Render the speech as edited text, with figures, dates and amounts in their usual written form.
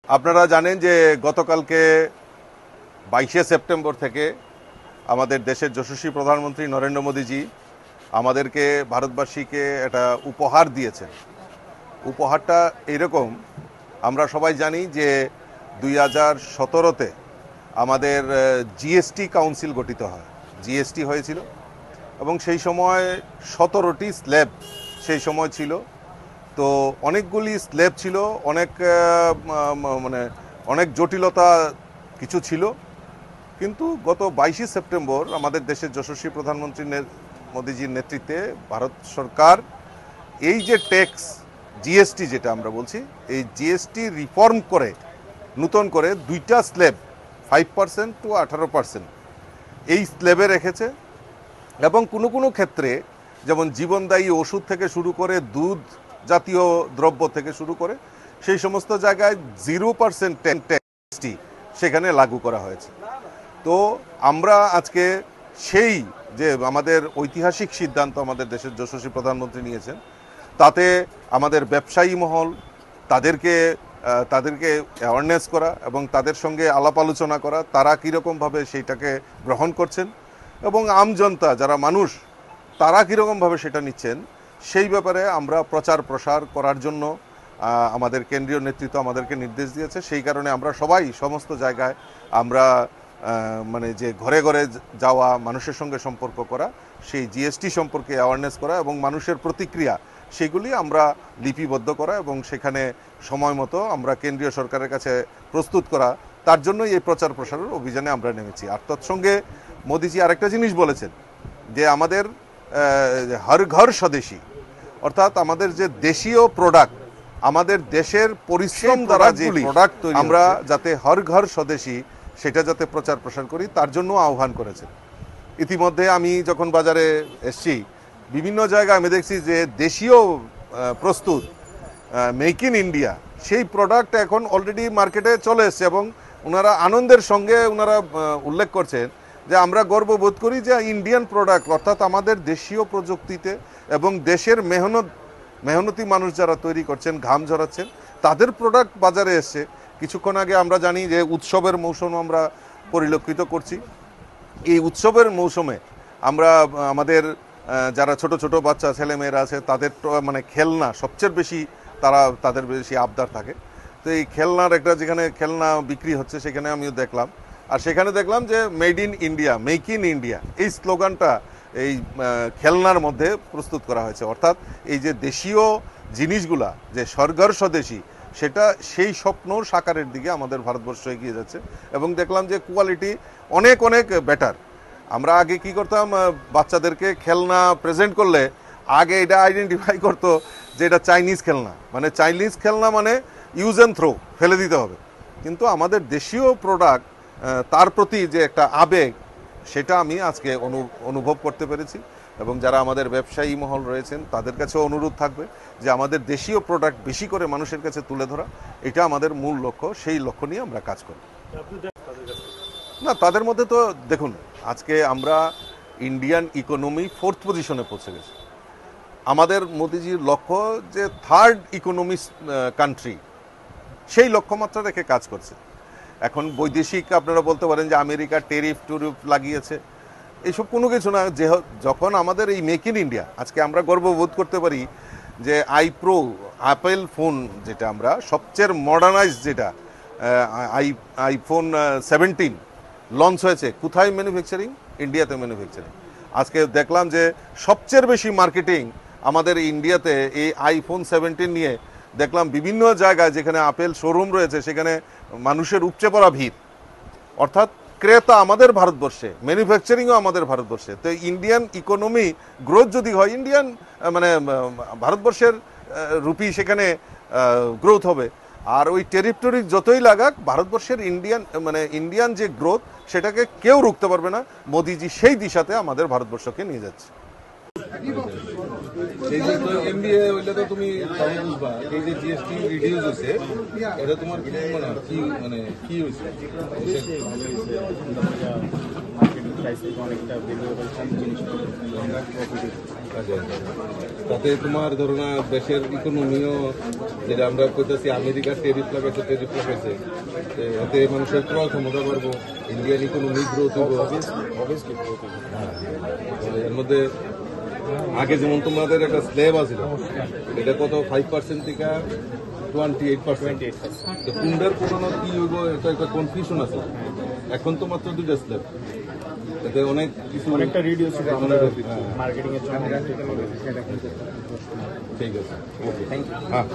আপনারা জানেন যে গতকালকে 22শে সেপ্টেম্বর থেকে আমাদের দেশের যশস্বী প্রধানমন্ত্রী নরেন্দ্র মোদীজি আমাদেরকে ভারতবাসীকে একটা উপহার দিয়েছেন। উপহারটা এরকম, আমরা সবাই জানি যে 2017-তে আমাদের জিএসটি কাউন্সিল গঠিত হয়, জিএসটি হয়েছিল এবং সেই সময় 17টি স্ল্যাব সেই সময় ছিল। তো অনেকগুলি স্ল্যাব ছিল, অনেক জটিলতা কিছু ছিল, কিন্তু গত 22শে সেপ্টেম্বর আমাদের দেশের যশস্বী প্রধানমন্ত্রী মোদীজির নেতৃত্বে ভারত সরকার এই যে ট্যাক্স জিএসটি যেটা আমরা বলছি, এই জিএসটি রিফর্ম করে নতুন করে 2টা স্ল্যাব 5% to 18% এই স্ল্যাবে রেখেছে এবং কোনো ক্ষেত্রে যেমন জীবনদায়ী ওষুধ থেকে শুরু করে দুধ জাতীয় দ্রব্য থেকে শুরু করে সেই সমস্ত জায়গায় 0% ট্যাক্সটি সেখানে লাগু করা হয়েছে। তো আমরা আজকে সেই যে আমাদের ঐতিহাসিক সিদ্ধান্ত আমাদের দেশের যশস্বী প্রধানমন্ত্রী নিয়েছেন, তাতে আমাদের ব্যবসায়ী মহল তাদেরকে অ্যাওয়ারনেস করা এবং তাদের সঙ্গে আলাপ আলোচনা করা, তারা কীরকমভাবে সেইটাকে গ্রহণ করছেন এবং আমজনতা যারা মানুষ তারা কীরকমভাবে সেটা নিচ্ছেন সেই ব্যাপারে আমরা প্রচার প্রসার করার জন্য আমাদের কেন্দ্রীয় নেতৃত্ব আমাদেরকে নির্দেশ দিয়েছে। সেই কারণে আমরা সবাই সমস্ত জায়গায় আমরা যে ঘরে ঘরে যাওয়া, মানুষের সঙ্গে সম্পর্ক করা, সেই জিএসটি সম্পর্কে অ্যাওয়ারনেস করা এবং মানুষের প্রতিক্রিয়া সেগুলি আমরা লিপিবদ্ধ করা এবং সেখানে সময় মতো আমরা কেন্দ্রীয় সরকারের কাছে প্রস্তুত করা, তার জন্যই এই প্রচার প্রসারের অভিযানে আমরা নেমেছি। আর তৎসঙ্গে মোদিজি আরেকটা জিনিস বলেছেন যে আমাদের হর ঘর স্বদেশী, অর্থাৎ আমাদের যে দেশীয় প্রোডাক্ট, আমাদের দেশের পরিশ্রম দ্বারা যে প্রোডাক্ট তৈরি আমরা যাতে হর ঘর স্বদেশী সেটা যাতে প্রচার প্রসার করি তার জন্য আহ্বান করেছেন। ইতিমধ্যে আমি যখন বাজারে এসছি বিভিন্ন জায়গায় আমি দেখছি যে দেশীয় প্রস্তুত মেক ইন ইন্ডিয়া সেই প্রোডাক্ট এখন অলরেডি মার্কেটে চলে এসছে এবং ওনারা আনন্দের সঙ্গে ওনারা উল্লেখ করছেন যে আমরা গর্ববোধ করি যে ইন্ডিয়ান প্রোডাক্ট, অর্থাৎ আমাদের দেশীয় প্রযুক্তিতে এবং দেশের মেহনতি মানুষ যারা তৈরি করছেন, ঘাম ঝরাচ্ছেন, তাদের প্রোডাক্ট বাজারে এসছে। কিছুক্ষণ আগে আমরা জানি যে উৎসবের মৌসুম আমরা পরিলক্ষিত করছি। এই উৎসবের মৌসুমে আমরা আমাদের যারা ছোট ছোট বাচ্চা ছেলেমেয়েরা আছে তাদের খেলনা সবচেয়ে বেশি তাদের বেশি আবদার থাকে। তো এই খেলনার একটা যেখানে খেলনা বিক্রি হচ্ছে সেখানে আমিও দেখলাম, আর সেখানে দেখলাম যে made in India, make in India এই স্লোগানটা এই খেলনার মধ্যে প্রস্তুত করা হয়েছে। অর্থাৎ এই যে দেশীয় জিনিসগুলা যে স্বর্গর স্বদেশী, সেটা সেই স্বপ্ন সাকারের দিকে আমাদের ভারতবর্ষ এগিয়ে যাচ্ছে এবং দেখলাম যে কোয়ালিটি অনেক বেটার। আমরা আগে কি করতাম, বাচ্চাদেরকে খেলনা প্রেজেন্ট করলে আগে এটা আইডেন্টিফাই করতো যে এটা চাইনিজ খেলনা, চাইনিজ খেলনা ইউজ অ্যান্ড থ্রো, ফেলে দিতে হবে। কিন্তু আমাদের দেশীয় প্রোডাক্ট তার প্রতি যে একটা আবেগ, সেটা আমি আজকে অনুভব করতে পেরেছি এবং যারা আমাদের ব্যবসায়ী মহল রয়েছেন তাদের কাছেও অনুরোধ থাকবে যে আমাদের দেশীয় প্রোডাক্ট বেশি করে মানুষের কাছে তুলে ধরা, এটা আমাদের মূল লক্ষ্য। সেই লক্ষ্য নিয়ে আমরা কাজ করি। না, তাদের মধ্যে তো দেখুন, আজকে আমরা ইন্ডিয়ান ইকোনমি 4th পজিশনে পৌঁছে গেছি। আমাদের মোদিজির লক্ষ্য যে 3rd ইকোনমি কান্ট্রি, সেই লক্ষ্যমাত্রা রেখে কাজ করছে। এখন বৈদেশিক আপনারা বলতে পারেন যে আমেরিকা ট্যারিফ লাগিয়েছে, এইসব কোনো কিছু না। যখন আমাদের এই মেক ইন ইন্ডিয়া, আজকে আমরা গর্ববোধ করতে পারি যে আইপ্রো অ্যাপেল ফোন যেটা আমরা সবচেয়ে মডার্নাইজ, যেটা আইফোন 17 লঞ্চ হয়েছে, কোথায় ম্যানুফ্যাকচারিং? ইন্ডিয়াতে ম্যানুফ্যাকচারিং। আজকে দেখলাম যে সবচেয়ে বেশি মার্কেটিং আমাদের ইন্ডিয়াতে এই আইফোন 17 নিয়ে দেখলাম বিভিন্ন জায়গায় যেখানে আপেল শোরুম রয়েছে সেখানে মানুষের উপচে পড়া ভিড়। অর্থাৎ ক্রেতা আমাদের ভারতবর্ষে, ম্যানুফ্যাকচারিংও আমাদের ভারতবর্ষে। তো ইন্ডিয়ান ইকোনমি গ্রোথ যদি হয়, ইন্ডিয়ান ভারতবর্ষের রুপি সেখানে গ্রোথ হবে। আর ওই টেরিটরি যতই লাগাক, ভারতবর্ষের ইন্ডিয়ান যে গ্রোথ সেটাকে কেউ রুখতে পারবে না। মোদিজি সেই দিশাতে আমাদের ভারতবর্ষকে নিয়ে যাচ্ছে। তুমি এই যে জিএসটি রিডিউস হয়েছে, এটা তোমার কি মনে হয়, কি হয়েছে? প্রাইস থেকে অনেকটা ভ্যালুয়েবল জিনিসপত্র। তাতে তোমার ধরো না দেশের ইকোনমিও, যেটা আমরা কইতেছি আমেরিকার টেরিফ লাগাইছে এতে মানুষের ক্রয় ক্ষমতা বাড়বো, ইন্ডিয়ান ইকোনমি গ্রোথ হবো। এর মধ্যে আগে যেমন তোমাদের একটা স্ল্যাব আছে, এটা কত 5% থেকে 28%। তো কোনটার পুরোনো কি হইব এটা একটা কনফিউশন আছে। এখন তো মাত্র 2টা স্ল্যাব, এতে অনেক কিছু অনেকটা রিডিউস হবে মার্কেটিং এর জন্য। ঠিক আছে, ওকে, থ্যাংক ইউ। হ্যাঁ।